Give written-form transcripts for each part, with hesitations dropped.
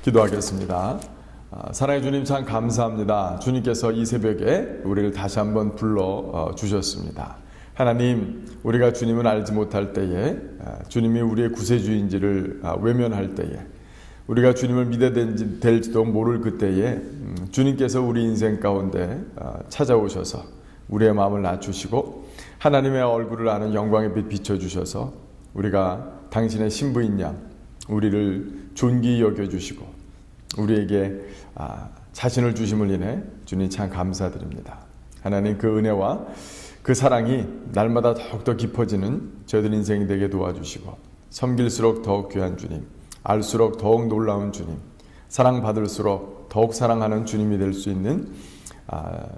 기도하겠습니다. 사랑의 주님, 참 감사합니다. 주님께서 이 새벽에 우리를 다시 한번 불러 주셨습니다. 하나님, 우리가 주님을 알지 못할 때에, 주님이 우리의 구세주인지를 외면할 때에, 우리가 주님을 믿어야 될지도 모를 그때에 주님께서 우리 인생 가운데 찾아오셔서 우리의 마음을 낮추시고 하나님의 얼굴을 아는 영광의 빛 비춰주셔서 우리가 당신의 신부인 양 우리를 존귀히 여겨주시고 우리에게 자신을 주심을 인해 주님 참 감사드립니다. 하나님, 그 은혜와 그 사랑이 날마다 더욱더 깊어지는 저희들 인생이 되게 도와주시고 섬길수록 더욱 귀한 주님, 알수록 더욱 놀라운 주님, 사랑받을수록 더욱 사랑하는 주님이 될 수 있는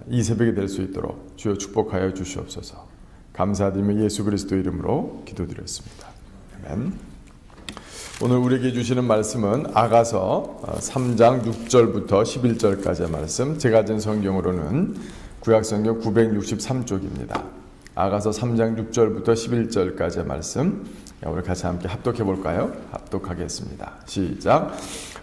이 새벽이 될 수 있도록 주여 축복하여 주시옵소서. 감사드리며 예수 그리스도 이름으로 기도드렸습니다. 아멘. 오늘 우리에게 주시는 말씀은 아가서 3장 6절부터 11절까지의 말씀, 제가 가진 성경으로는 구약성경 963쪽입니다. 아가서 3장 6절부터 11절까지의 말씀, 우리 같이 함께 합독해 볼까요? 합독하겠습니다. 시작.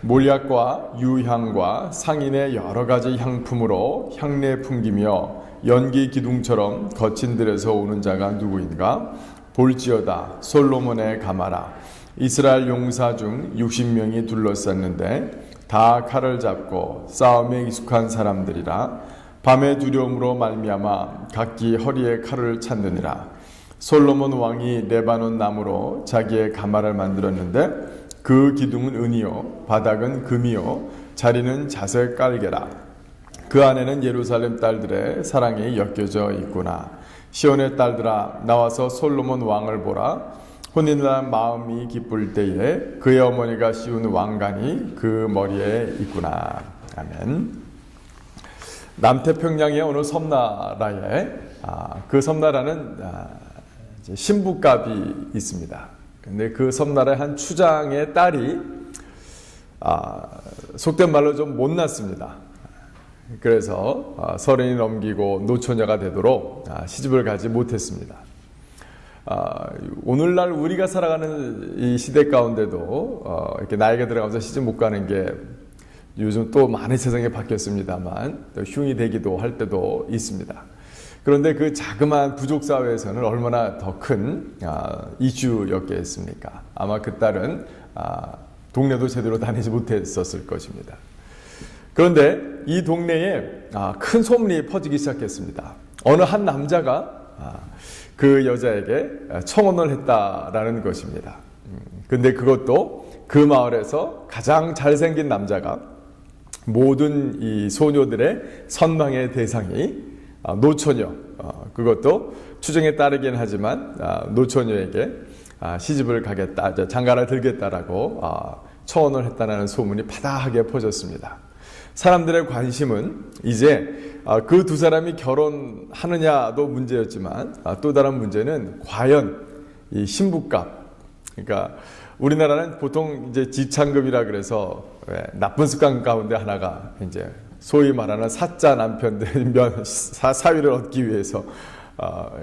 몰약과 유향과 상인의 여러 가지 향품으로 향내 풍기며 연기 기둥처럼 거친 들에서 오는 자가 누구인가? 볼지어다 솔로몬의 가마라. 이스라엘 용사 중 60명이 둘러쌌는데 다 칼을 잡고 싸움에 익숙한 사람들이라. 밤의 두려움으로 말미암아 각기 허리에 칼을 찾느니라. 솔로몬 왕이 레바논 나무로 자기의 가마를 만들었는데 그 기둥은 은이요 바닥은 금이요 자리는 자색 깔개라. 그 안에는 예루살렘 딸들의 사랑이 엮여져 있구나. 시온의 딸들아, 나와서 솔로몬 왕을 보라. 혼인한 마음이 기쁠 때에 그의 어머니가 씌운 왕관이 그 머리에 있구나. 아멘. 남태평양의 어느 섬나라에 그 섬나라는 신부갑이 있습니다. 근데 그 섬나라의 한 추장의 딸이 속된 말로 좀 못났습니다. 그래서 서른이 넘기고 노처녀가 되도록 시집을 가지 못했습니다. 오늘날 우리가 살아가는 이 시대 가운데도 이렇게 나이가 들어가면서 시집 못 가는 게 요즘 또 많이 세상에 바뀌었습니다만 또 흉이 되기도 할 때도 있습니다. 그런데 그 자그마한 부족 사회에서는 얼마나 더 큰 이슈였겠습니까? 아마 그 딸은 동네도 제대로 다니지 못했었을 것입니다. 그런데 이 동네에 큰 소문이 퍼지기 시작했습니다. 어느 한 남자가 그 여자에게 청혼을 했다라는 것입니다. 근데 그것도 그 마을에서 가장 잘생긴 남자가 모든 이 소녀들의 선망의 대상이 노처녀, 그것도 추정에 따르긴 하지만 노처녀에게 시집을 가겠다, 장가를 들겠다라고 청혼을 했다는 소문이 파다하게 퍼졌습니다. 사람들의 관심은 이제 그 두 사람이 결혼하느냐도 문제였지만 또 다른 문제는 과연 이 신부값, 그러니까 우리나라는 보통 이제 지창금이라 그래서 나쁜 습관 가운데 하나가 이제 소위 말하는 사짜 남편들의 사위를 얻기 위해서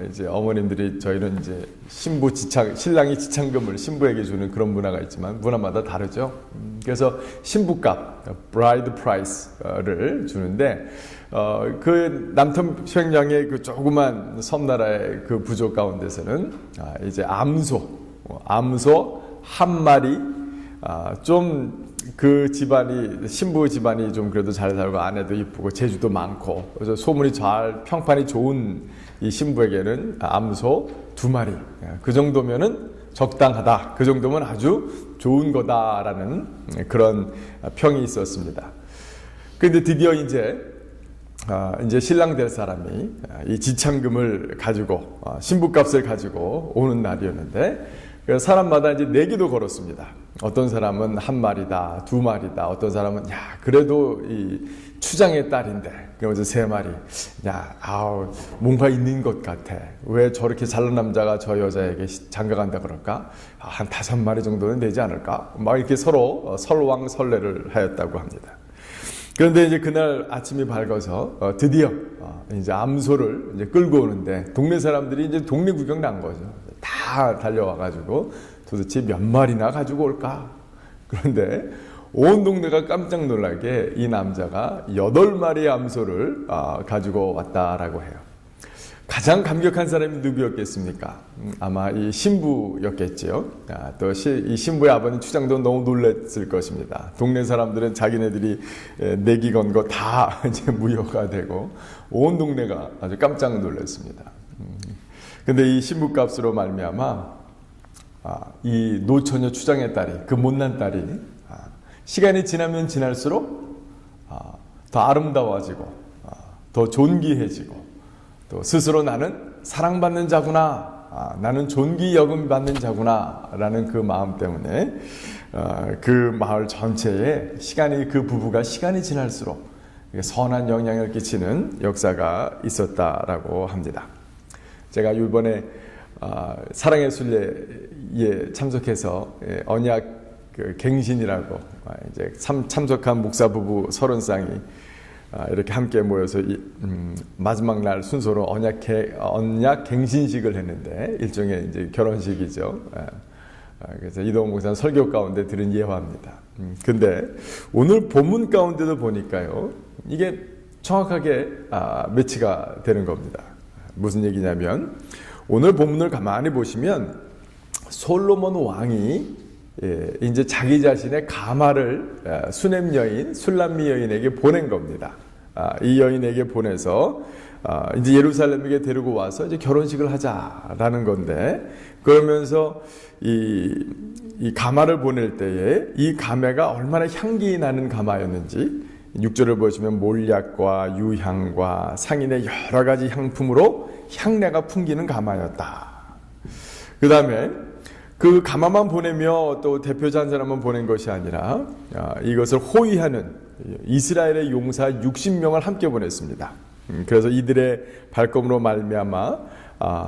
이제 어머님들이 저희는 이제 신랑이 지창금을 신부에게 주는 그런 문화가 있지만 문화마다 다르죠. 그래서 신부값, bride price를 주는데 그 남태평양의 그 조그만 섬나라의 그 부족 가운데서는 이제 암소 한 마리, 좀 그 집안이, 신부 집안이 좀 그래도 잘 살고 아내도 이쁘고 재주도 많고, 그래서 소문이 잘 평판이 좋은 이 신부에게는 암소 2마리, 그 정도면은 적당하다, 그 정도면 아주 좋은 거다라는 그런 평이 있었습니다. 그런데 드디어 이제 신랑 될 사람이 이 지참금을 가지고 신부값을 가지고 오는 날이었는데, 그래서 사람마다 이제 내기도 걸었습니다. 어떤 사람은 1마리다, 2마리다, 어떤 사람은 그래도 이 추장의 딸인데 그러면서 3마리, 뭔가 있는 것 같아. 왜 저렇게 잘난 남자가 저 여자에게 장가간다 그럴까? 한 5마리 정도는 되지 않을까? 막 이렇게 서로 설왕설래를 하였다고 합니다. 그런데 이제 그날 아침이 밝아서 드디어 이제 암소를 이제 끌고 오는데 동네 사람들이 이제 동네 구경 난 거죠. 다 달려와가지고 도대체 몇 마리나 가지고 올까? 그런데 온 동네가 깜짝 놀라게 이 남자가 8마리의 암소를 가지고 왔다라고 해요. 가장 감격한 사람이 누구였겠습니까? 아마 이 신부였겠지요. 또 이 신부의 아버님 추장도 너무 놀랐을 것입니다. 동네 사람들은 자기네들이 내기 건 거 다 이제 무효가 되고 온 동네가 아주 깜짝 놀랐습니다. 근데 이 신부값으로 말미암아 이 노처녀 추장의 딸이, 그 못난 딸이 시간이 지나면 지날수록 더 아름다워지고 더 존귀해지고 또 스스로 나는 사랑받는 자구나, 나는 존귀 여김 받는 자구나 라는 그 마음 때문에 그 마을 전체에 그 부부가 시간이 지날수록 선한 영향을 끼치는 역사가 있었다라고 합니다. 제가 이번에 사랑의 순례에 참석해서 언약 갱신이라고 이제 참석한 목사 부부 30쌍이 이렇게 함께 모여서 마지막 날 순서로 언약 갱신식을 했는데 일종의 이제 결혼식이죠. 그래서 이동훈 목사는 설교 가운데 들은 예화입니다. 근데 오늘 본문 가운데도 보니까요, 이게 정확하게 매치가 되는 겁니다. 무슨 얘기냐면 오늘 본문을 가만히 보시면 솔로몬 왕이 이제 자기 자신의 가마를 수넴 여인, 술람미 여인에게 보낸 겁니다. 이 여인에게 보내서 이제 예루살렘에게 데리고 와서 이제 결혼식을 하자라는 건데, 그러면서 이 가마를 보낼 때에 이 가마가 얼마나 향기 나는 가마였는지 6절을 보시면 몰약과 유향과 상인의 여러 가지 향품으로 향내가 풍기는 가마였다. 그 다음에 그 가마만 보내며 또 대표자 한 사람만 보낸 것이 아니라 이것을 호위하는 이스라엘의 용사 60명을 함께 보냈습니다. 그래서 이들의 발걸음으로 말미암아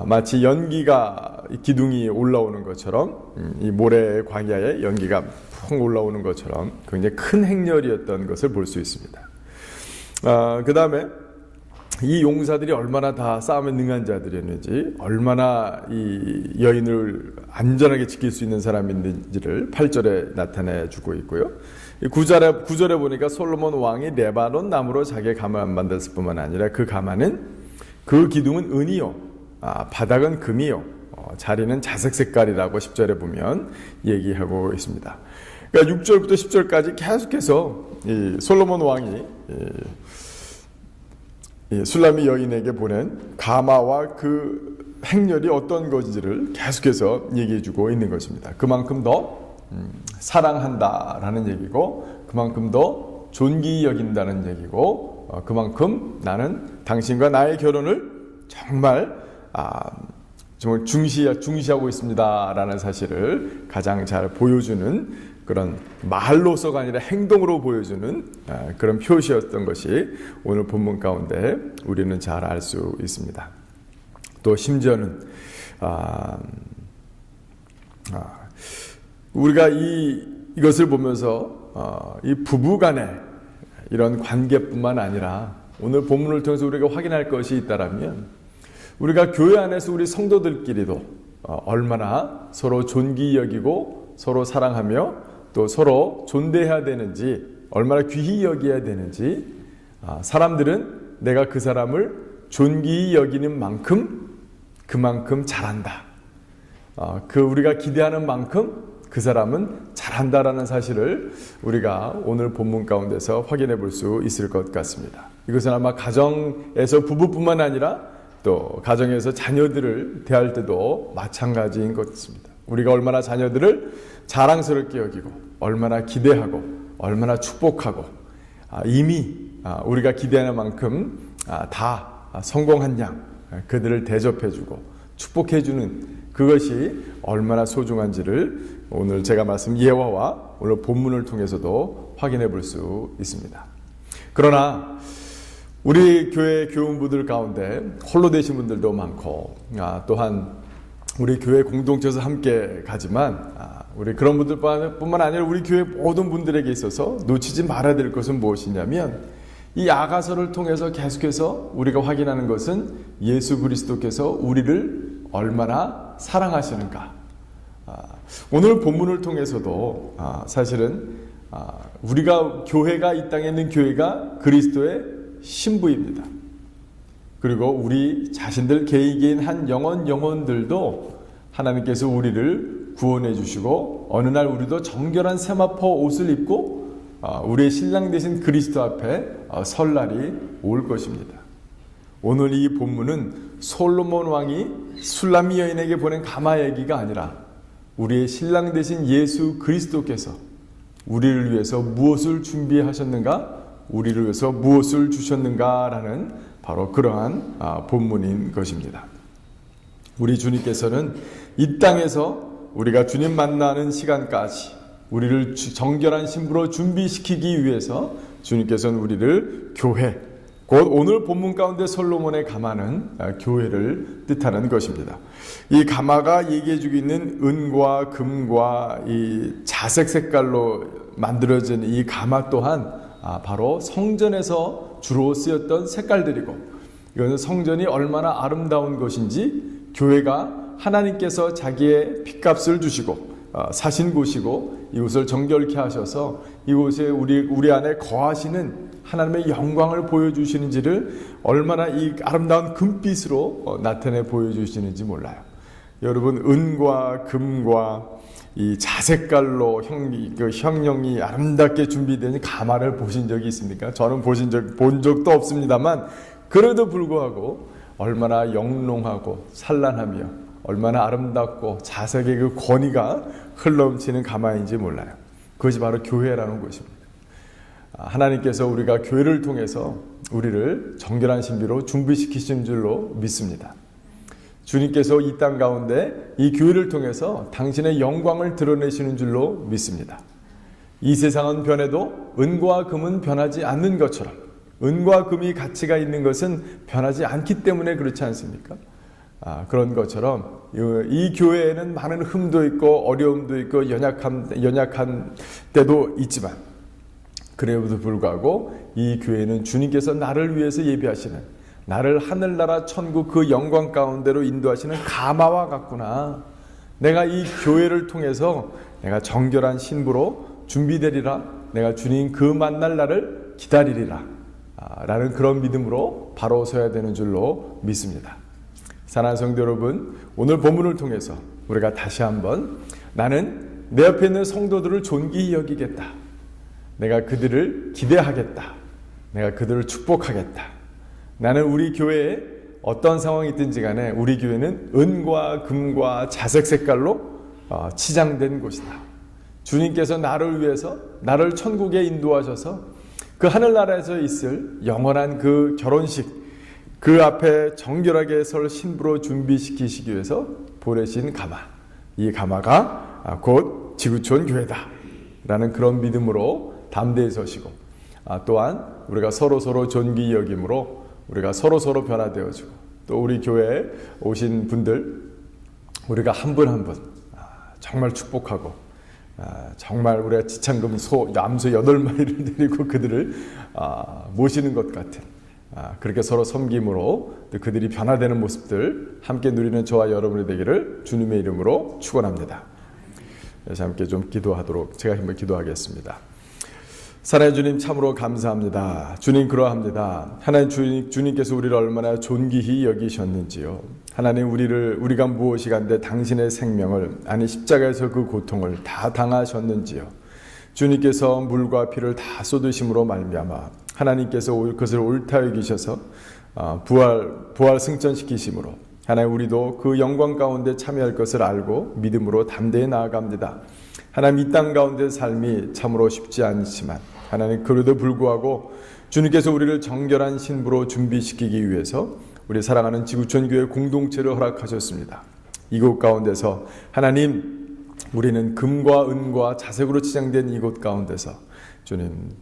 마치 연기가 기둥이 올라오는 것처럼, 이 모래 광야에 연기가 푹 올라오는 것처럼 굉장히 큰 행렬이었던 것을 볼 수 있습니다. 그 다음에 이 용사들이 얼마나 다 싸움에 능한 자들이었는지, 얼마나 이 여인을 안전하게 지킬 수 있는 사람인지를 8절에 나타내 주고 있고요. 9절에 보니까 솔로몬 왕이 레바논 나무로 자기의 가마를 만들었을 뿐만 아니라 그 가마는, 그 기둥은 은이요, 바닥은 금이요, 자리는 자색 색깔이라고 10절에 보면 얘기하고 있습니다. 그러니까 6절부터 10절까지 계속해서 이 솔로몬 왕이 술람미 여인에게 보낸 가마와 그 행렬이 어떤 것인지를 계속해서 얘기해주고 있는 것입니다. 그만큼 더 사랑한다라는 얘기고, 그만큼 더 존귀 여긴다는 얘기고, 그만큼 나는 당신과 나의 결혼을 정말 중시하고 있습니다라는 사실을 가장 잘 보여주는, 그런 말로서가 아니라 행동으로 보여주는 그런 표시였던 것이 오늘 본문 가운데 우리는 잘 알 수 있습니다. 또 심지어는 우리가 이것을 보면서 이 부부간의 이런 관계뿐만 아니라 오늘 본문을 통해서 우리가 확인할 것이 있다라면, 우리가 교회 안에서 우리 성도들끼리도 얼마나 서로 존귀 여기고 서로 사랑하며 또 서로 존대해야 되는지, 얼마나 귀히 여겨야 되는지, 사람들은 내가 그 사람을 존귀히 여기는 만큼 그만큼 잘한다, 우리가 기대하는 만큼 그 사람은 잘한다라는 사실을 우리가 오늘 본문 가운데서 확인해 볼 수 있을 것 같습니다. 이것은 아마 가정에서 부부뿐만 아니라 또 가정에서 자녀들을 대할 때도 마찬가지인 것 같습니다. 우리가 얼마나 자녀들을 자랑스럽게 여기고, 얼마나 기대하고, 얼마나 축복하고, 이미 우리가 기대하는 만큼 다 성공한 양 그들을 대접해주고 축복해주는 그것이 얼마나 소중한지를 오늘 제가 말씀 예화와 오늘 본문을 통해서도 확인해 볼 수 있습니다. 그러나 우리 교회 교훈부들 가운데 홀로 되신 분들도 많고, 또한 우리 교회 공동체에서 함께 가지만 우리 그런 분들뿐만 아니라 우리 교회 모든 분들에게 있어서 놓치지 말아야 될 것은 무엇이냐면, 이 아가서를 통해서 계속해서 우리가 확인하는 것은 예수 그리스도께서 우리를 얼마나 사랑하시는가. 오늘 본문을 통해서도 사실은 우리가 교회가 이 땅에 있는 교회가 그리스도의 신부입니다. 그리고 우리 자신들 개개인 한 영혼들도 하나님께서 우리를 구원해 주시고 어느 날 우리도 정결한 세마포 옷을 입고 우리의 신랑 되신 그리스도 앞에 설 날이 올 것입니다. 오늘 이 본문은 솔로몬 왕이 술람미 여인에게 보낸 가마 얘기가 아니라 우리의 신랑 되신 예수 그리스도께서 우리를 위해서 무엇을 준비하셨는가, 우리를 위해서 무엇을 주셨는가라는 바로 그러한 본문인 것입니다. 우리 주님께서는 이 땅에서 우리가 주님 만나는 시간까지 우리를 정결한 신부로 준비시키기 위해서 주님께서는 우리를 교회, 곧 오늘 본문 가운데 솔로몬의 가마는 교회를 뜻하는 것입니다. 이 가마가 얘기해주고 있는 은과 금과 이 자색 색깔로 만들어진 이 가마 또한 바로 성전에서 주로 쓰였던 색깔들이고, 이것은 성전이 얼마나 아름다운 것인지 교회가 하나님께서 자기의 핏값을 주시고 사신 곳이고 이곳을 정결케 하셔서 이곳에 우리 안에 거하시는 하나님의 영광을 보여주시는지를 얼마나 이 아름다운 금빛으로 나타내 보여주시는지 몰라요. 여러분, 은과 금과 이 자색깔로 형형이 아름답게 준비된 가마를 보신 적이 있습니까? 저는 본 적도 없습니다만, 그래도 불구하고 얼마나 영롱하고 찬란하며 얼마나 아름답고 자색의 그 권위가 흘러넘치는 가마인지 몰라요. 그것이 바로 교회라는 것입니다. 하나님께서 우리가 교회를 통해서 우리를 정결한 신비로 준비시키신 줄로 믿습니다. 주님께서 이 땅 가운데 이 교회를 통해서 당신의 영광을 드러내시는 줄로 믿습니다. 이 세상은 변해도 은과 금은 변하지 않는 것처럼, 은과 금이 가치가 있는 것은 변하지 않기 때문에 그렇지 않습니까? 그런 것처럼 이 교회에는 많은 흠도 있고 어려움도 있고 연약한 때도 있지만, 그래도 불구하고 이 교회는 주님께서 나를 위해서 예비하시는, 나를 하늘나라 천국 그 영광 가운데로 인도하시는 가마와 같구나. 내가 이 교회를 통해서 내가 정결한 신부로 준비되리라. 내가 주님 그 만날 날을 기다리리라. 라는 그런 믿음으로 바로 서야 되는 줄로 믿습니다. 사랑하는 성도 여러분, 오늘 본문을 통해서 우리가 다시 한번 나는 내 옆에 있는 성도들을 존귀히 여기겠다. 내가 그들을 기대하겠다. 내가 그들을 축복하겠다. 나는 우리 교회에 어떤 상황이 있든지 간에 우리 교회는 은과 금과 자색 색깔로 치장된 곳이다. 주님께서 나를 위해서 나를 천국에 인도하셔서 그 하늘나라에서 있을 영원한 그 결혼식, 그 앞에 정결하게 설 신부로 준비시키시기 위해서 보내신 가마, 이 가마가 곧 지구촌 교회다 라는 그런 믿음으로 담대히 서시고, 또한 우리가 서로 존귀히 여김으로 우리가 서로 변화되어지고, 또 우리 교회에 오신 분들 우리가 한 분 한 분 정말 축복하고, 정말 우리가 지창금 암소 8마리를 데리고 그들을 모시는 것 같은, 그렇게 서로 섬김으로 또 그들이 변화되는 모습들 함께 누리는 저와 여러분이 되기를 주님의 이름으로 축원합니다. 그래서 함께 좀 기도하도록 제가 한번 기도하겠습니다. 사랑하는 주님, 참으로 감사합니다. 주님, 그러합니다. 하나님, 주님께서 우리를 얼마나 존귀히 여기셨는지요. 하나님, 우리가 무엇이 간데 당신의 생명을, 아니 십자가에서 그 고통을 다 당하셨는지요. 주님께서 물과 피를 다 쏟으심으로 말미암아 하나님께서 그것을 옳다 여기셔서 부활 승천시키심으로 하나님, 우리도 그 영광 가운데 참여할 것을 알고 믿음으로 담대히 나아갑니다. 하나님, 이 땅 가운데 삶이 참으로 쉽지 않지만 하나님, 그래도 불구하고 주님께서 우리를 정결한 신부로 준비시키기 위해서 우리 사랑하는 지구촌 교회 공동체를 허락하셨습니다. 이곳 가운데서 하나님, 우리는 금과 은과 자색으로 치장된 이곳 가운데서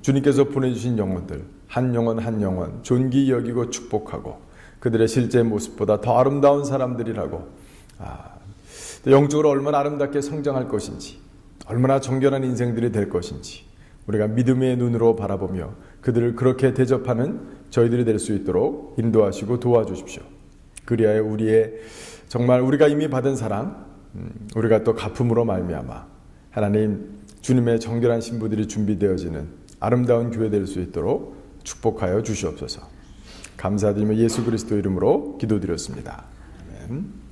주님께서 보내주신 영혼들 한 영혼 존귀히 여기고 축복하고 그들의 실제 모습보다 더 아름다운 사람들이라고, 영적으로 얼마나 아름답게 성장할 것인지, 얼마나 정결한 인생들이 될 것인지 우리가 믿음의 눈으로 바라보며 그들을 그렇게 대접하는 저희들이 될 수 있도록 인도하시고 도와주십시오. 그리하여 정말 우리가 이미 받은 사랑, 우리가 또 갚음으로 말미암아 하나님, 주님의 정결한 신부들이 준비되어지는 아름다운 교회 될 수 있도록 축복하여 주시옵소서. 감사드리며 예수 그리스도 이름으로 기도드렸습니다. 아멘.